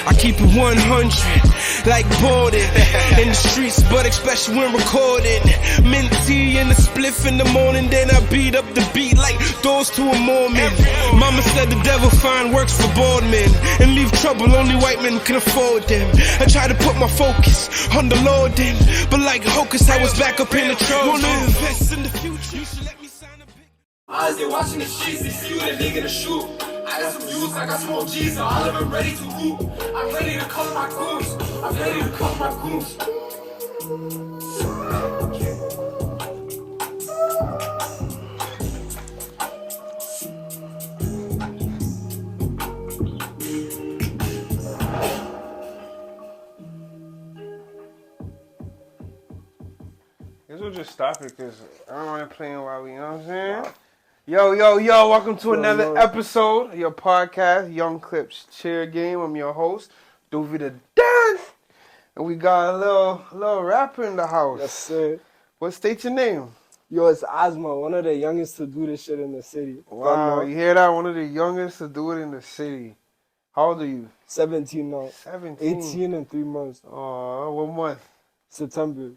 I keep it 100, like boarding in the streets, but especially when recording. Mint tea and a spliff in the morning, then I beat up the beat like doors to a Mormon. Mama said the devil find works for bored men and leave trouble only white men can afford them. I try to put my focus on the Lord then, but like Hocus, I was back up in the Trojan. Wanna invest in the future, you should let me sign a big. Eyes they watching the streets, they see what a nigga to shoot. I got some views, I got some OGs, so all of them ready to hoop. I'm ready to cover my goons, I'm ready to cover my goons. Guess we'll just stop it because I don't want to play while we, you know what I'm saying? Yo, welcome to another episode of your podcast, Young Clips Cheer Game. I'm your host, Dovi the Dan. And we got a little rapper in the house. Yes, sir. What state's your name? Yo, it's Osmo, one of the youngest to do this shit in the city. Wow, you hear that? One of the youngest to do it in the city. How old are you? 17 now. 17. 18 in 3 months. Oh, what month? September.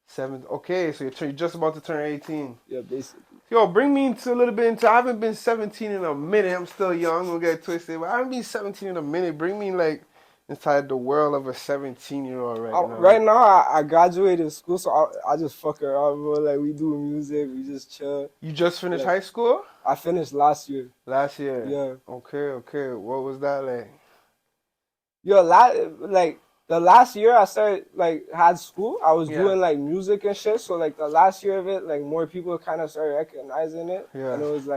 7. Okay, so you're just about to turn 18. Yeah, basically. Yo, bring me into a little bit into. I haven't been 17 in a minute. I'm still young. We'll get twisted. But I haven't been 17 in a minute. Bring me like inside the world of a 17-year-old right now. Right now, I graduated school, so I just fuck around, bro. Like, we do music, we just chill. You just finished high school? I finished last year. Last year? Yeah. Okay. What was that like? Yo, the last year I started, had school, I was doing, music and shit. So, the last year of it, more people kind of started recognizing it. Yeah. And it was,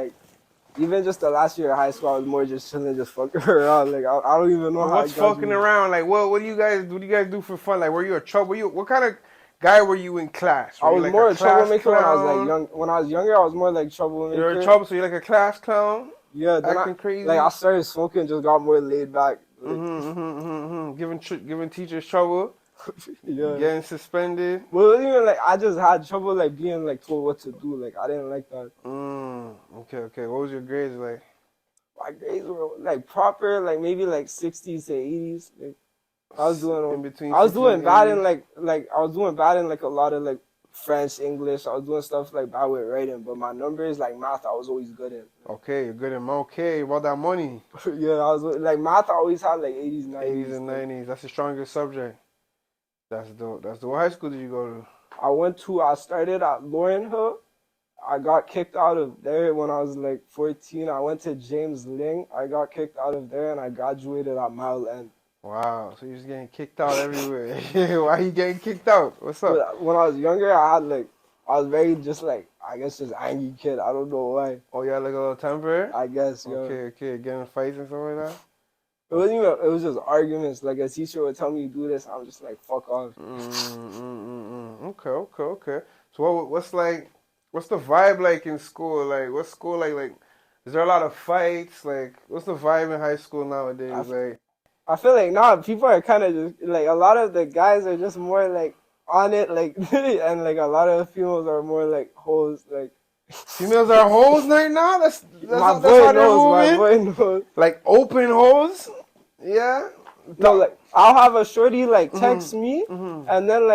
even just the last year of high school, I was more just chilling, just fucking around. I don't even know how What's fucking around? Like, what do you guys do for fun? Like, were you a trouble? What kind of guy were you in class? I was more a troublemaker when I was, young. When I was younger, I was more, troublemaker. You're a trouble, so you're like a class clown? Yeah. Then acting crazy? I started smoking, just got more laid back. Giving teachers trouble. Yeah. Getting suspended. Well, even I just had trouble being told what to do. I didn't like that. Okay. What was your grades like? My grades were proper, maybe 60s to 80s. I was doing in between. I was doing bad in I was doing bad in a lot of French, English. I was doing stuff bad with writing, but my numbers math I was always good in. Okay, you're good in math. Okay, about that money. Yeah, I was math I always had 80s, 90s. 80s and 90s. That's the strongest subject. That's dope. What high school did you go to? I started at Lauren Hill. I got kicked out of there when I was 14. I went to James Ling. I got kicked out of there and I graduated at Mile End. Wow, so you're just getting kicked out everywhere. Why are you getting kicked out? What's up? But when I was younger, I was very just I guess just angry kid. I don't know why. Oh, you had a little temper? I guess, yo. Okay, getting fights and stuff like that? It wasn't even, it was just arguments. A teacher would tell me to do this, I'm just fuck off. Okay. So what's the vibe in school? What's school like? Is there a lot of fights? What's the vibe in high school nowadays? I feel now people are kind of just, a lot of the guys are just more, on it, and, a lot of the females are more, hoes, Females are hoes right now? That's my how boy they're moving? knows. Open hoes? Yeah? No, I'll have a shorty, text me, and then,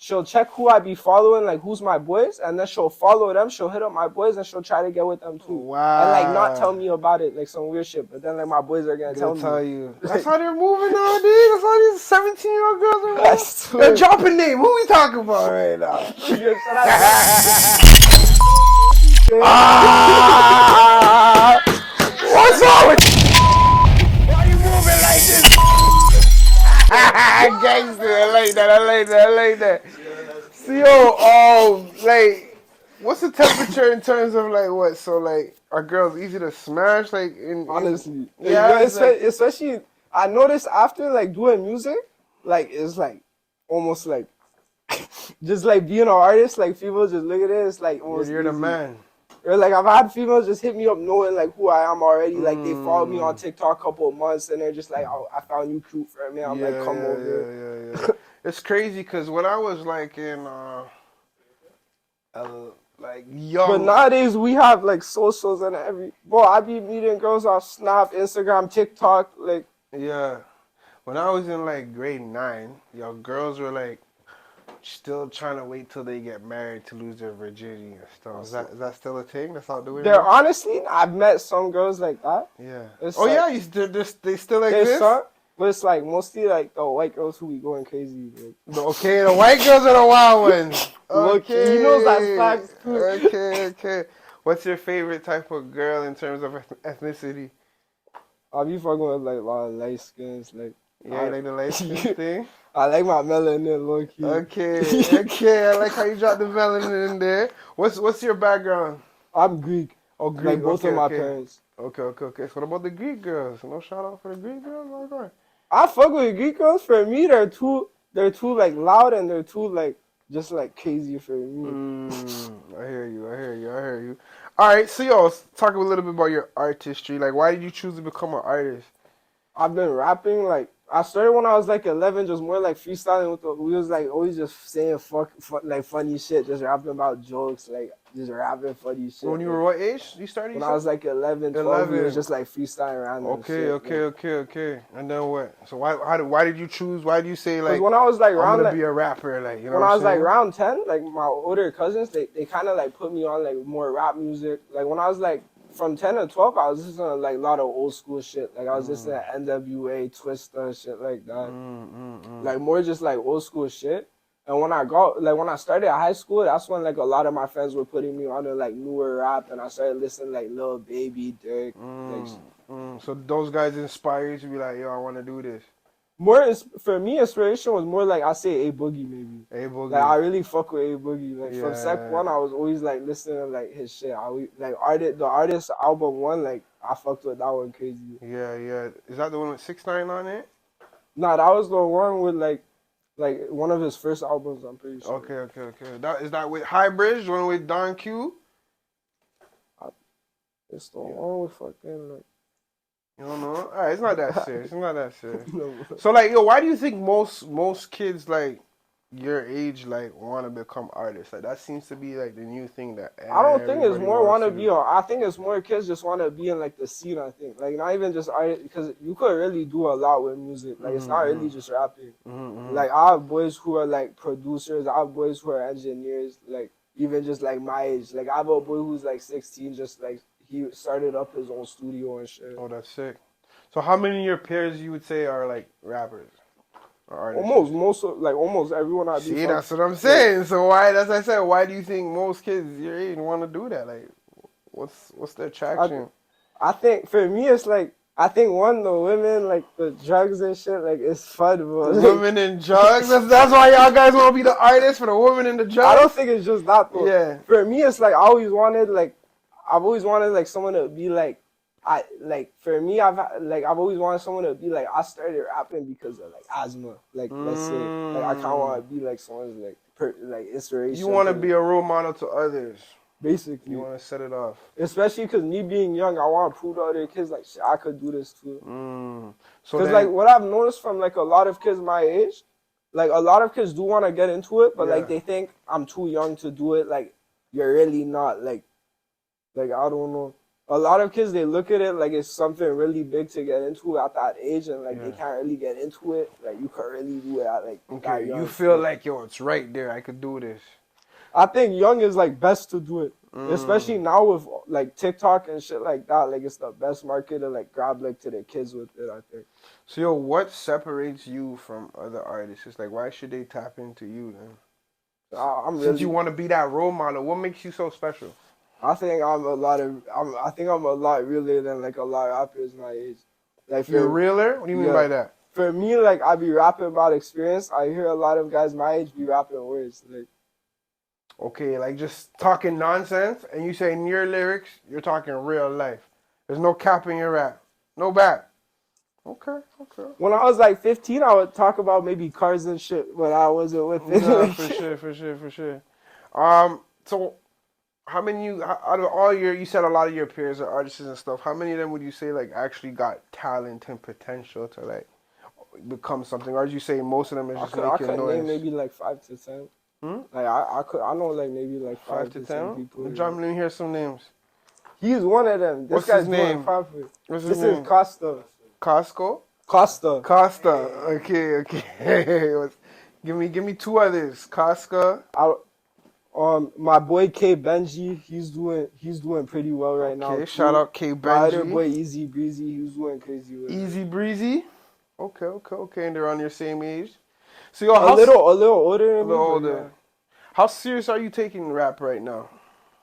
she'll check who I be following, who's my boys, and then she'll follow them, she'll hit up my boys, and she'll try to get with them, too. Wow. And, not tell me about it, some weird shit, but then, my boys are gonna tell you. That's how they're moving nowadays? That's how these 17-year-old girls are moving? That's They're dropping name. Who we talking about right now? What's wrong with you? Why are you moving like this? Gangster, I like that. So, what's the temperature in terms of what? So, are girls easy to smash? Honestly, yeah, especially I noticed after doing music, it's almost just being an artist. People just look at it. It's almost you're the easy. man. Or I've had females just hit me up knowing who I am already. They followed me on TikTok a couple of months and they're just oh, I found you cute for me. I'm come over. Yeah. It's crazy because when I was in young. But nowadays we have socials and bro, I be meeting girls off Snap, Instagram, TikTok. Yeah. When I was in like grade 9, yo, girls were like still trying to wait till they get married to lose their virginity and stuff. Is that still a thing? That's not the way. They're honestly, I've met some girls like that. Yeah. It's Oh like, yeah, they still exist. But it's like mostly like the white girls who be going crazy. Like. Okay, the white girls are the wild ones. Okay, He knows that's facts too. Okay. What's your favorite type of girl in terms of ethnicity? I be fucking with like a lot of light skins, like. Yeah, you like the light skin thing? I like my melanin low key. Okay. I like how you dropped the melanin in there. What's your background? I'm Greek. Oh, Greek. Like both of my parents. Okay. So what about the Greek girls? No shout out for the Greek girls? Oh, God. I fuck with Greek girls. For me, they're too like loud and they're too like just like crazy for me. I hear you. All right, so yo, let's talk a little bit about your artistry. Like, why did you choose to become an artist? I've been rapping like. I started when I was like 11, just more like freestyling we was like always just saying like funny shit, just rapping about jokes, like just rapping funny shit. When you were what age? You started? When I was like 11, 12, we was just like freestyling around. Okay. And then what? So why did you choose? Why did you say like? When I was like I'm gonna be a rapper, like you know. When I was like around 10, like my older cousins, they kind of like put me on like more rap music. Like when I was like. From 10 to 12, I was listening to like a lot of old school shit. Like I was listening to NWA, Twista, shit like that. Like more just like old school shit. And when I started at high school, that's when like a lot of my friends were putting me on to like newer rap, and I started listening to like Lil Baby, Dirk. So those guys inspired you to be like, yo, I want to do this. For me, inspiration was more like I say A Boogie maybe. A Boogie. Like I really fuck with A Boogie. Like from Sec 1, I was always like listening to like his shit. The Artist album 1, like I fucked with that one crazy. Yeah. Is that the one with 6ix9ine on it? Nah, that was the one with like one of his first albums. I'm pretty sure. Okay. Is that with High Bridge, the one with Don Q? It's the one with fucking like. You don't know? All right, it's not that serious. No. So, like, yo, why do you think most kids, like, your age, like, want to become artists? Like, that seems to be, like, the new thing that I don't think it's more want to be, I think it's more kids just want to be in, like, the scene, I think. Like, not even just artists, because you could really do a lot with music. Like, it's not really just rapping. Like, I have boys who are, like, producers. I have boys who are engineers, like, even just, like, my age. Like, I have a boy who's, like, 16, just, like, he started up his own studio and shit. Oh, that's sick. So how many of your peers you would say are like rappers or artists? Almost everyone I See, that's what I'm saying. So as I said, why do you think most kids your age want to do that? Like, what's their attraction? I think for me it's like the women, like the drugs and shit, like it's fun, bro. The women and drugs. That's why y'all guys want to be the artists, for the women and the drugs. I don't think it's just that though. Yeah. For me, it's like I've always wanted like someone to be like. I've always wanted someone to be like, I started rapping because of like asthma. Like let's say, like I kind of want to be like someone's like inspiration. You want to be a role model to others. Basically, you want to set it off. Especially because me being young, I want to prove to other kids like shit, I could do this too. So because like what I've noticed from like a lot of kids my age, like a lot of kids do want to get into it, but like they think I'm too young to do it. Like you're really not. Like I don't know. A lot of kids, they look at it like it's something really big to get into at that age, and like they can't really get into it. Like you could really do it at like that young. You feel like, yo, it's right there. I could do this. I think young is like best to do it, especially now with like TikTok and shit like that. Like it's the best market to like grab like to the kids with it, I think. So yo, what separates you from other artists? It's like, why should they tap into you then? Since you want to be that role model, what makes you so special? I think I'm a lot realer than like a lot of rappers my age. Like you're realer? What do you mean by that? For me, like I be rapping about experience. I hear a lot of guys my age be rapping words. Like okay, like just talking nonsense, and you say in your lyrics, you're talking real life. There's no cap in your rap. No back. Okay. When I was like 15, I would talk about maybe cars and shit, but I wasn't with it. No, for sure. So how many out of all you said a lot of your peers are artists and stuff, how many of them would you say like actually got talent and potential to like become something? Or did you say most of them is just making noise? I could name maybe like 5 to 10. Like I know like maybe like 5 to 10 people. Let me hear some names. He's one of them. This What's guy's his name? This is Costa. Costco? Costa. Costa. Okay. Give me two others. Casca. My boy K Benji, he's doing pretty well right now. Okay, Too. shout out K My other Benji. boy Easy Breezy, he's doing crazy with Easy it. Breezy. Okay. And they're on your same age. So yo, A little older than me. older. Yeah. How serious are you taking rap right now?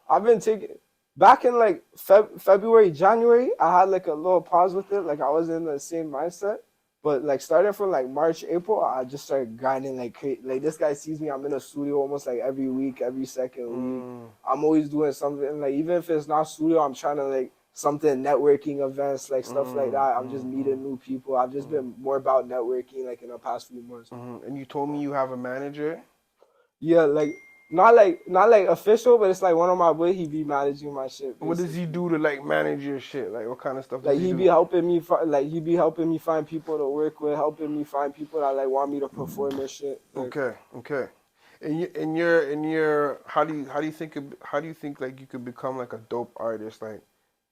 I've been taking back in like February, January. I had like a little pause with it. Like I wasn't in the same mindset. But like starting from like March, April, I just started grinding like crazy. Like this guy sees me, I'm in a studio almost like every week, every second week. I'm always doing something. Like even if it's not studio, I'm trying to like something networking events, like stuff like that. I'm just meeting new people. I've just been more about networking like in the past few months. And you told me you have a manager. Yeah, like not like official, but it's like one of my boys. He be managing my shit. Basically. What does he do to like manage your shit? Like what kind of stuff? Like does he do? be helping me, he be helping me find people to work with, helping me find people that like want me to perform and shit. Like, Okay. And your how do you think like you could become like a dope artist? Like,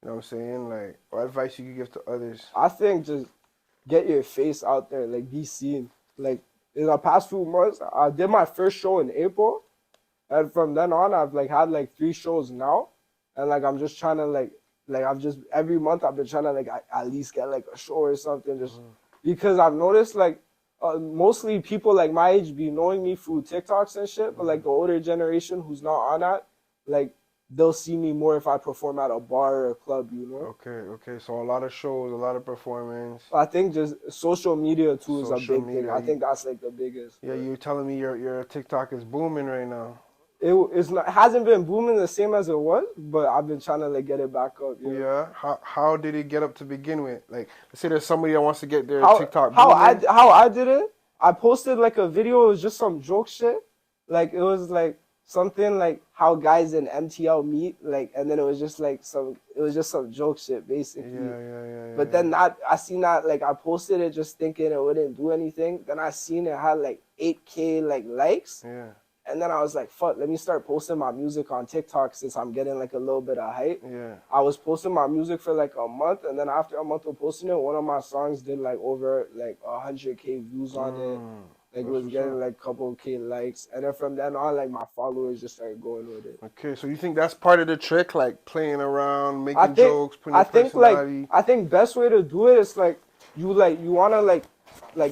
you know what I'm saying? Like, what advice you could give to others? I think just get your face out there, like be seen. Like in the past few months, I did my first show in April, and from then on, I've like had like 3 shows now, and like I'm just trying to like I've just every month I've been trying to like at least get like a show or something, just because I've noticed like mostly people like my age be knowing me through TikToks and shit, but like the older generation who's not on that, like they'll see me more if I perform at a bar or a club, you know? Okay. So a lot of shows, a lot of performance. I think just social media too is a Social big thing. media, I think that's like the biggest. Yeah, you're telling me your TikTok is booming right now. It's not hasn't been booming the same as it was, but I've been trying to like get it back up. Yeah. How did it get up to begin with? Like, let's say there's somebody that wants to get their TikTok how booming. how I did it. I posted like a video. It was just some joke shit. Like it was like something like how guys in MTL meet. Like and then it was just some joke shit basically. Yeah. But then I seen that like I posted it just thinking it wouldn't do anything. Then I seen it had like 8K like likes. Yeah. And then I was like, fuck, let me start posting my music on TikTok since I'm getting like a little bit of hype. Yeah. I was posting my music for like a month, and then after a month of posting it, one of my songs did like over like 100K views on it. Like it was getting like a couple K likes. And then from then on, like my followers just started going with it. Okay, so you think that's part of the trick, like playing around, making jokes, putting your personality? I think best way to do it is like you wanna like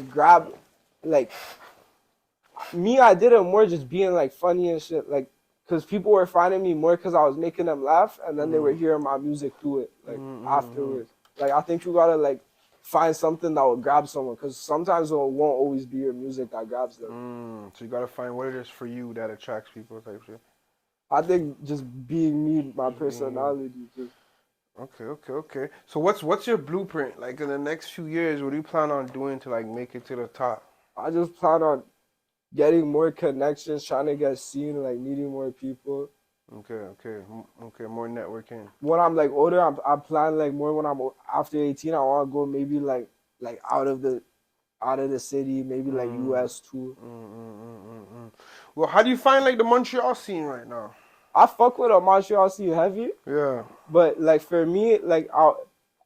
grab like me, I did it more just being like funny and shit, like because people were finding me more because I was making them laugh, and then they were hearing my music through it, like afterwards. Like I think you gotta like find something that will grab someone, because sometimes it won't always be your music that grabs them. So you gotta find what it is for you that attracts people, type shit. I think just being me, my personality. Just. Okay. So what's your blueprint? Like in the next few years, what do you plan on doing to like make it to the top? I just plan on getting more connections, trying to get seen, like meeting more people. Okay. More networking. When I'm like older, I plan like more when I'm after 18. I want to go maybe like out of the city, maybe like US too. Well, how do you find like the Montreal scene right now? I fuck with a Montreal scene heavy. Yeah. But like for me, like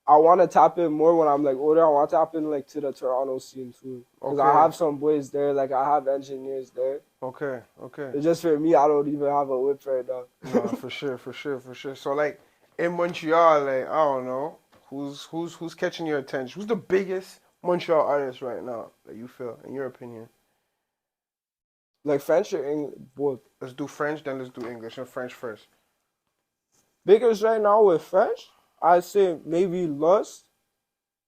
I want to tap in more when I'm like older. I want to tap in like to the Toronto scene too, because I have some boys there. Like I have engineers there. Okay. It's just for me, I don't even have a whip right now. No, for sure. So like in Montreal, like I don't know, who's catching your attention? Who's the biggest Montreal artist right now that you feel, in your opinion? Like French or English, both. Let's do French, then let's do English. And French first. Biggest right now with French, I'd say maybe Lust.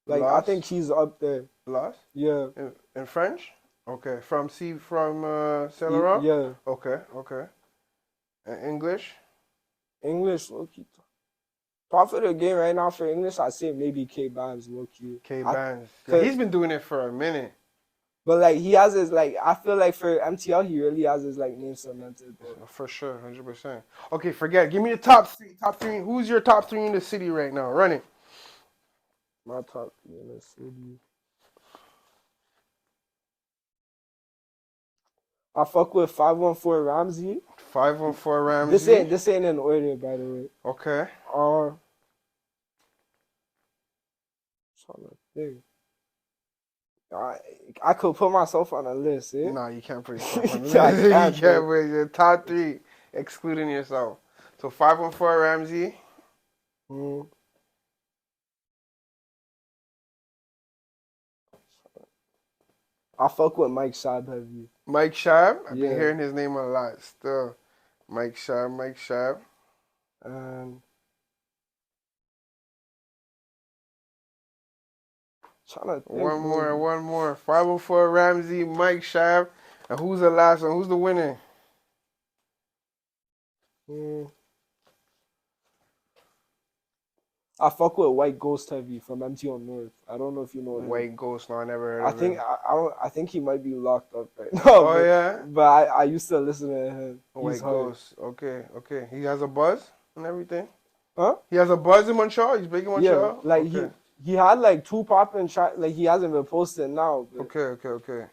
Like Lust? I think he's up there. Lust? Yeah. In French? Okay. From Saint Laurent? Yeah. Okay. And English? English, low-key. Top of the game right now for English, I'd say maybe K-Bands, low-key. K-Bands. Yeah, he's been doing it for a minute. But like he has his like, I feel like for MTL he really has his like name cemented. Bro. For sure, 100%. Okay, forget it. Give me the top three. Who's your top 3 in the city right now? Run it. My top 3 in the city. I fuck with 514 Ramsey. 514 Ramsey. This ain't in order, by the way. Okay. Trying to think. I could put myself on a list, eh? No, you can't put yourself on the I list. You can't, can't bro. put your top 3, excluding yourself. So 514 Ramsey. Mm. I fuck with Mike Shab heavy. Mike Shab. I've Yeah. been hearing his name a lot still. Mike Shab. And trying to think. One more. 504 Ramsey, Mike Shab. And who's the last one? Who's the winner? I fuck with White Ghost heavy from MTO North. I don't know if you know him. White Ghost. No, I never heard I of think him. I think he might be locked up right now. Oh, but, yeah? But I used to listen to him. White He's hard. Ghost. Okay. He has a buzz and everything? Huh? He has a buzz in Montreal? He's big in Montreal? Yeah, like okay. he had like 2 popping tracks. Like he hasn't been posted now. But Okay.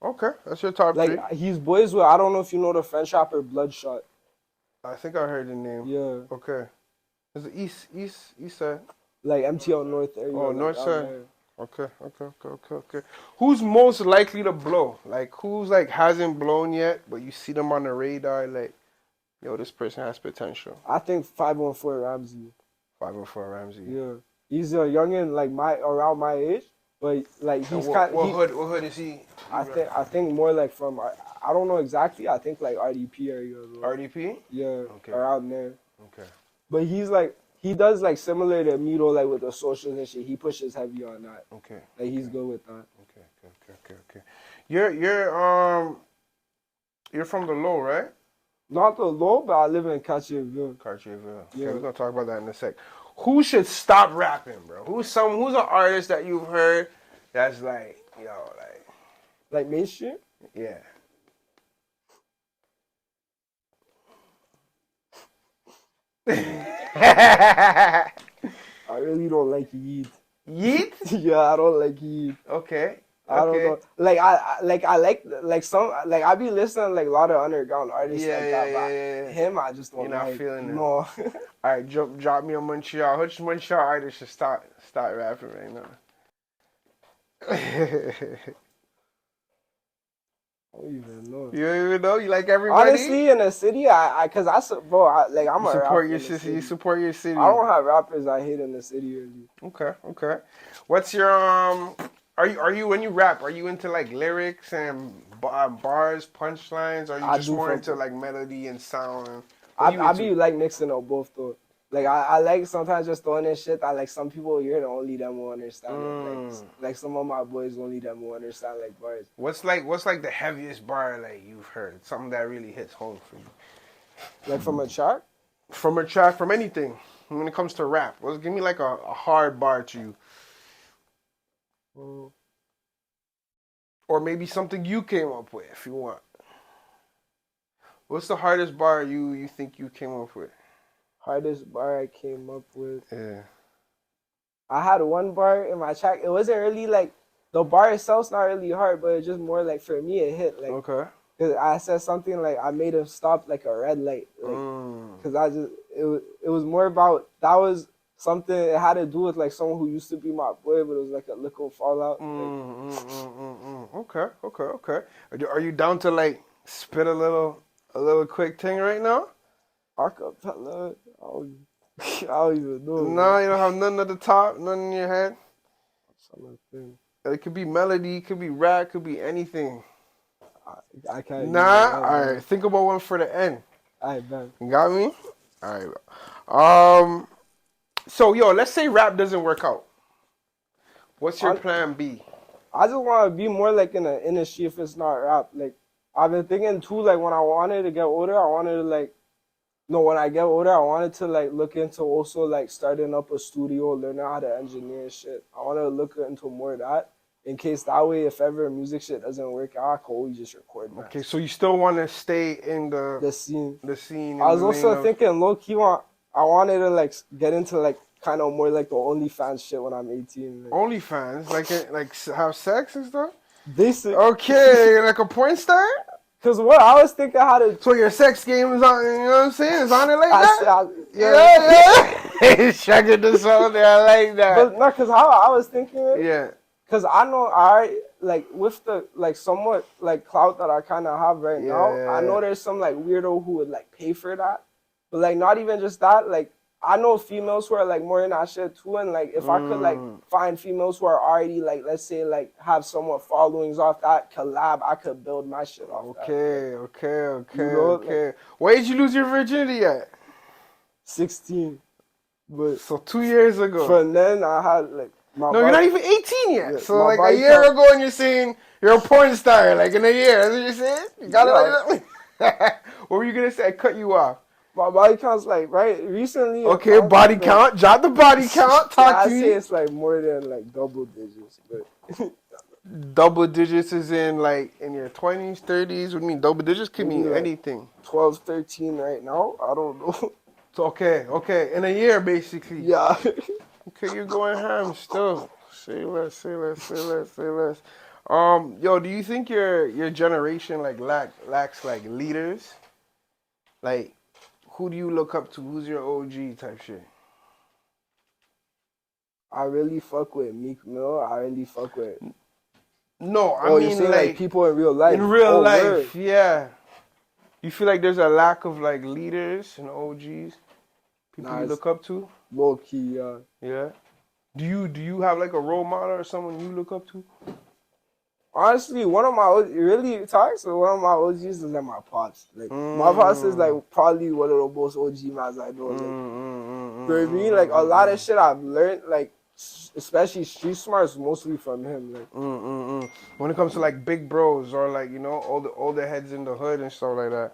Okay, that's your top 3. like he's boys with, I don't know if you know the French rapper Bloodshot. I think I heard the name. Yeah. Okay. It's the east side. Like MTL North area. Oh, like, north out side. there. Okay. Who's most likely to blow? Like, who's like hasn't blown yet, but you see them on the radar? Like, yo, this person has potential. I think 514 Ramsey. 504 Ramsey. Yeah. He's a youngin like around my age, but like he's kind. What hood is he? I think more like from I don't know exactly. I think like RDP area. Bro. RDP? Yeah. Okay. Around there. Okay. But he's like he does like similar to me though, like with the socials and shit. He pushes heavy on that. Okay. Like he's good with that. Okay. You're from the low, right? Not the low, but I live in Cartierville. Cartierville. Yeah. Okay, we're gonna talk about that in a sec. Who should stop rapping, bro? Who's an artist that you've heard that's like, Like mainstream? yeah. I really don't like Yeet. Yeet? Yeah, I don't like Yeet. Okay. I don't know. Like I like some like I be listening to like a lot of underground artists like that. But him, I just don't You're not like. feeling it. No. All right, drop me a Montreal. Which Montreal artist should start rapping right now? I don't even know. You don't even know? You like everybody? Honestly, in the city, I'm you support your city. city. You support your city. I don't have rappers I hate in the city really. Okay. What's your Are you when you rap? Are you into like lyrics and bars, punchlines? Or are you just more into like melody and sound? I be like mixing up both though. Like I like sometimes just throwing in shit that like some people here the only them will understand. Like some of my boys only them will understand like bars. What's like the heaviest bar like you've heard? Something that really hits home for you. Like from a track? From a track, from anything. When it comes to rap, give me like a hard bar to you. Or maybe something you came up with, if you want. What's the hardest bar you think you came up with? Hardest bar I came up with. Yeah. I had one bar in my track. It wasn't really like the bar itself's not really hard, but it's just more like for me it hit like. Okay. Cause I said something like I made him stop like a red light, like, cause it was more about that was something it had to do with like someone who used to be my boy, but it was like a little fallout. Okay. Are you down to like spit a little quick thing right now? Acapella, I don't even know. No, you don't have nothing at the top, nothing in your head. Something. It could be melody, it could be rap, it could be anything. I can't. Nah, all right. Think about one for the end. All right, man. You got me? All right. So yo, let's say rap doesn't work out. What's your plan B? I just want to be more like in the industry if it's not rap. Like I've been thinking too. Like when I wanted to get older, when I get older, I wanted to like look into also like starting up a studio, learning how to engineer shit. I want to look into more of that. In case that way, if ever music shit doesn't work out, I can always just record. Okay, so you still want to stay in the scene. The scene. I was also thinking, low key, I wanted to like get into like kind of more like the OnlyFans shit when I'm 18. Like. OnlyFans, like have sex and stuff. Basically. Okay, like a porn star. Cause what I was thinking how to. So your sex game is on. You know what I'm saying? It's on it like that. Yeah. Checking this on there. I like that. But no, cause how I was thinking. Yeah. Cause I know, like with the like somewhat like clout that I kind of have right now, I know there's some like weirdo who would like pay for that, but like not even just that. Like I know females who are like more in that shit too, and like if I could like find females who are already like, let's say like have somewhat followings off that collab, I could build my shit off that. Okay. You know, Like, where did you lose your virginity at? 16, but So 2 years ago. from then I had like No, you're not even 18 yet. Yeah, so my like a body year count- ago, and you're saying you're a porn star. Like in a year, that's what you're saying. You got it like that. What were you gonna say? I cut you off. My body count's like recently. Okay, body count. Drop the body count. Talk to I say me. it's like more than like double digits, but Double digits is in like in your 20s, 30s. What do you mean? Double digits could mean like anything. 12, 13 right now. I don't know. So okay. In a year, basically. Yeah. Okay, you're going ham still. Say less. Yo, do you think your generation like lacks like leaders? Like, who do you look up to? Who's your OG type shit? I really fuck with Meek Mill. I really fuck with. No, I Oh, mean you say like like people in real life. in real life, word. yeah. You feel like there's a lack of like leaders and OGs, people Nah, you it's- look up to? Low key, yeah. Yeah. Do you have like a role model or someone you look up to? Honestly, one of my really talks. So one of my OGs is like my pops. Like my pops is like probably one of the most OG mans I know. Like, for me, like a lot of shit I've learned, like especially street smarts, mostly from him. Like When it comes to like big bros or like all the older heads in the hood and stuff like that.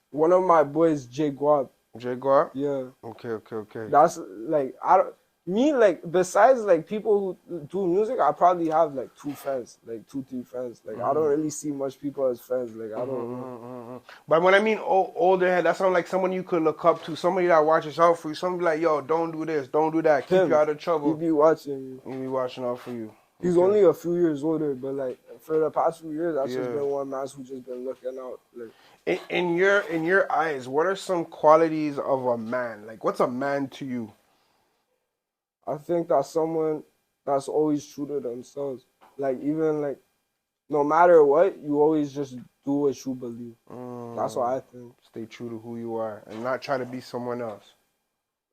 one of my boys, Jay Guap. Jaguar. Yeah, Okay. that's like besides like people who do music, I probably have like 2 friends, like 2-3 friends. Like I don't really see much people as friends. Like I don't know. But when I mean older head, that sounds like someone you could look up to, somebody that watches out for you, somebody like, yo, don't do this, don't do that, keep Him. you out of trouble. He be watching me. He be watching out for you. He's only a few years older, but like for the past few years, I've just Yeah. been one man who just been looking out. Like In your eyes, what are some qualities of a man? Like, what's a man to you? I think that's someone that's always true to themselves. Like even like no matter what, you always just do what you believe. That's what I think. Stay true to who you are and not try to be someone else.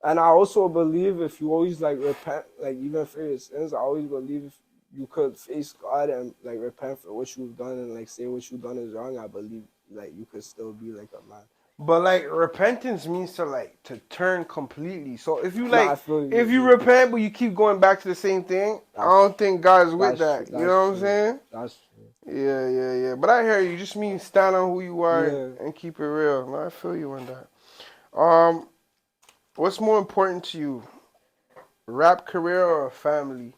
And I also believe if you always like repent, like even for your sins, I always believe if you could face God and like repent for what you've done and like say what you've done is wrong, I believe like you could still be like a man. But like repentance means to turn completely. So if you like I feel you. if you repent but you keep going back to the same thing, I don't think God's with that. That's You know what I'm true. saying? That's true. Yeah. But I hear you. Just mean stand on who you are Yeah. and keep it real. No, I feel you on that. What's more important to you? Rap career or a family?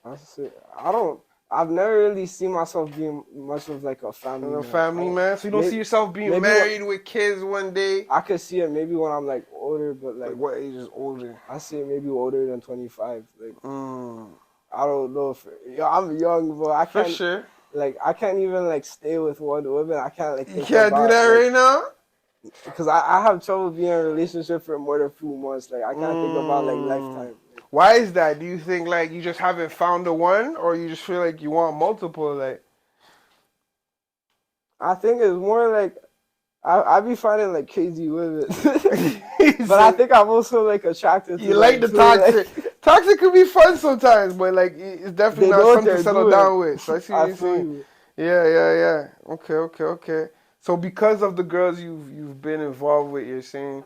That's it. I've never really seen myself being much of like a family A man. family man? So you don't see yourself being maybe married with kids one day? I could see it maybe when I'm like older, but like Like what age is older? I see it maybe older than 25. Like I don't know if I'm young, but I For can't. sure. Like I can't even like stay with one woman. I can't like. You think can't do about, that like, right now? Because I have trouble being in a relationship for more than a few months. Like I can't think about like lifetime. Why is that? Do you think like you just haven't found the one, or you just feel like you want multiple? Like, I think it's more like I be finding like crazy women, but I think I'm also like attracted to. you like the too, toxic. like- Toxic could be fun sometimes, but like it's definitely They not know what something to they're settle doing. down with. So I see what I you're feel saying. you. Yeah. Okay. So because of the girls you've been involved with, you're saying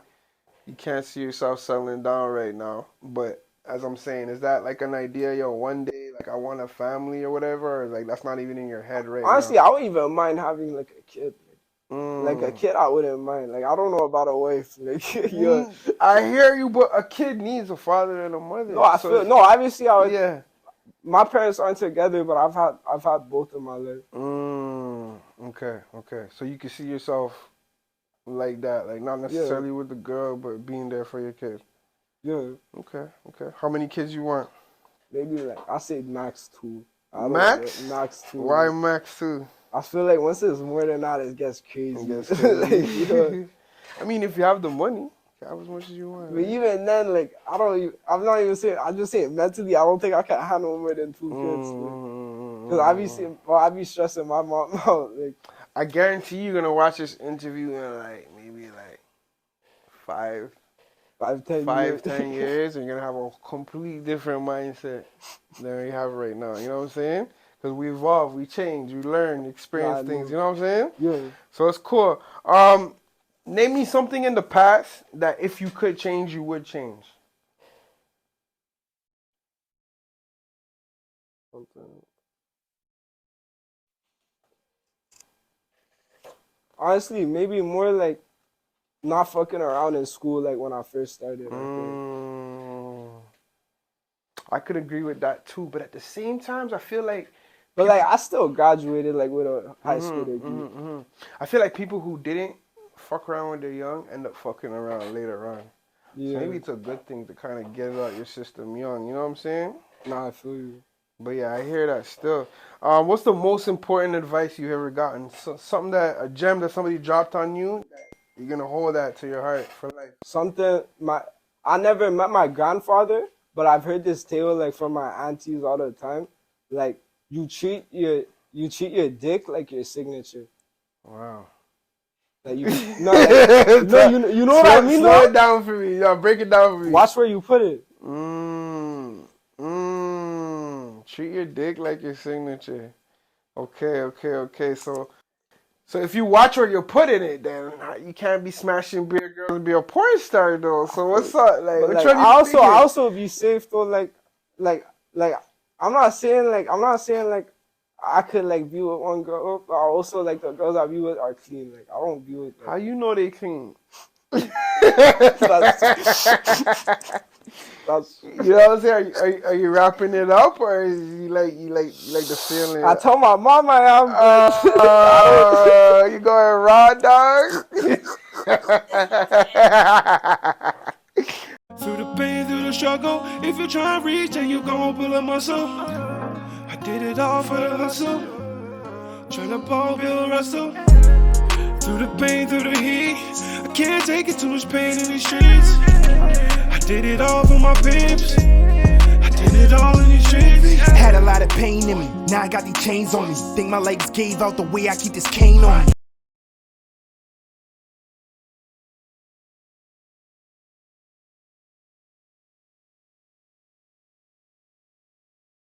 you can't see yourself settling down right now. But as I'm saying, is that like an idea, yo, one day, like I want a family or whatever, or like that's not even in your head right Honestly, now? I wouldn't even mind having like a kid. Like a kid, I wouldn't mind. Like I don't know about a wife. Like yeah. I hear you, but a kid needs a father and a mother. No, I feel no. Obviously, Yeah. my parents aren't together, but I've had both in my life. Okay. So you can see yourself like that, like not necessarily with the girl, but being there for your kid. Yeah, Okay. How many kids you want? maybe like I say max 2. Max? Max 2. Why max 2? I feel like once it's more than that, it gets crazy. I guess Like, you know, I mean, if you have the money, have as much as you want. but even then, like I'm not even saying. I'm just saying mentally, I don't think I can handle more than 2 kids. Like. Cause I be stressing my mom out. Like, I guarantee you're gonna watch this interview in like maybe like 10 years, and you're gonna have a completely different mindset than you have right now. You know what I'm saying? Because we evolve, we change, we learn, experience things. You know what I'm saying? Yeah. So it's cool. Name me something in the past that if you could change, you would change. Honestly, maybe more like not fucking around in school like when I first started. I could agree with that too, but at the same time, I feel like. But like I still graduated like with a high school degree. I feel like people who didn't fuck around when they're young end up fucking around later on. Yeah. So maybe it's a good thing to kind of get it out your system young. You know what I'm saying? Nah, I feel you. But yeah, I hear that still. What's the most important advice you ever gotten? Something a gem that somebody dropped on you, you're gonna hold that to your heart for life. I never met my grandfather, but I've heard this tale like from my aunties all the time. Like you treat your dick like your signature. Wow. Like you know what I mean? Slow it down for me. Break it down for me. Watch where you put it. Treat your dick like your signature. Okay. So if you watch where you're putting it, then you can't be smashing beer girls and be a porn star though. So what's up? Like I also be safe though. Like I'm not saying like I could like be with one girl, but also like the girls I be with are clean. Like I don't be with them. How you know they clean? That's you know what I'm saying? Are you wrapping it up, or is you like the feeling? I told my mom I am. You going raw, dog? Through the pain, through the struggle, if you try and reach, then you gon' pull a muscle. I did it all for the hustle, tryna ball, build, wrestle. Through the pain, through the heat, I can't take it, too much pain in these streets. I did it all for my peeps, I did it all in these streets. Had a lot of pain in me, now I got these chains on me. Think my legs gave out the way I keep this cane on me.